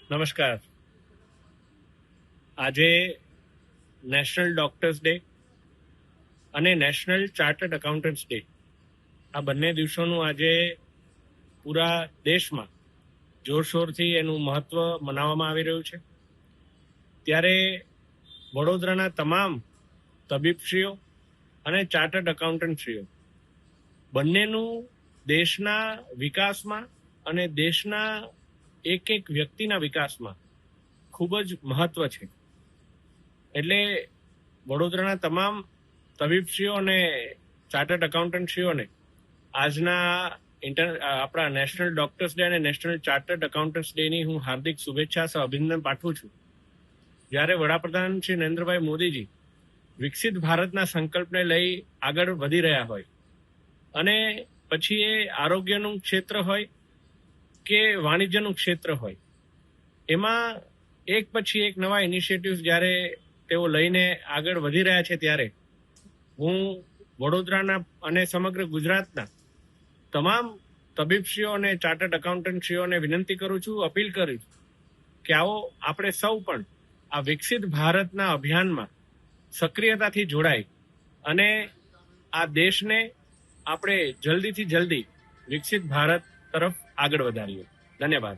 નમસ્કાર. આજે national doctors day અને નેશનલ ચાર્ટર્ડ એકાઉન્ટન્ટ્સ ડે, આ બંને દિવસોનું આજે પૂરા દેશમાં જોરશોરથી એનું મહત્વ મનાવવામાં આવી રહ્યું છે. ત્યારે વડોદરાના તમામ તબીબશ્રીઓ અને ચાર્ટર્ડ એકાઉન્ટન્ટશ્રીઓ બંનેનું દેશના વિકાસમાં અને દેશના એક એક વ્યક્તિના વિકાસમાં ખૂબ જ મહત્વ છે. એટલે વડોદરાના તમામ તબીબશ્રીઓ અને ચાર્ટર્ડ એકાઉન્ટન્ટશ્રીઓને આજના આપણા નેશનલ ડોક્ટર્સ ડે અને નેશનલ ચાર્ટર્ડ એકાઉન્ટન્ટ્સ ડેની હું હાર્દિક શુભેચ્છા અભિનંદન પાઠવું છું. જ્યારે વડાપ્રધાન શ્રી નરેન્દ્રભાઈ મોદીજી વિકસિત ભારતના સંકલ્પને લઈ આગળ વધી રહ્યા હોય અને પછી એ આરોગ્યનું ક્ષેત્ર હોય કે વાણિજ્યનું ક્ષેત્ર હોય, એમાં એક પછી એક નવા ઇનિશિયેટિવ્સ જ્યારે તેઓ લઈને આગળ વધી રહ્યા છે, ત્યારે હું વડોદરાના અને સમગ્ર ગુજરાતના તમામ તબીબશ્રીઓ અને ચાર્ટર્ડ એકાઉન્ટન્ટશ્રીઓને વિનંતી કરું છું, અપીલ કરું છું કે આવો આપણે સૌ પણ આ વિકસિત ભારતના અભિયાનમાં સક્રિયતાથી જોડાય અને આ દેશને આપણે જલ્દીથી જલ્દી વિકસિત ભારત તરફ આગળ વધારીએ. ધન્યવાદ.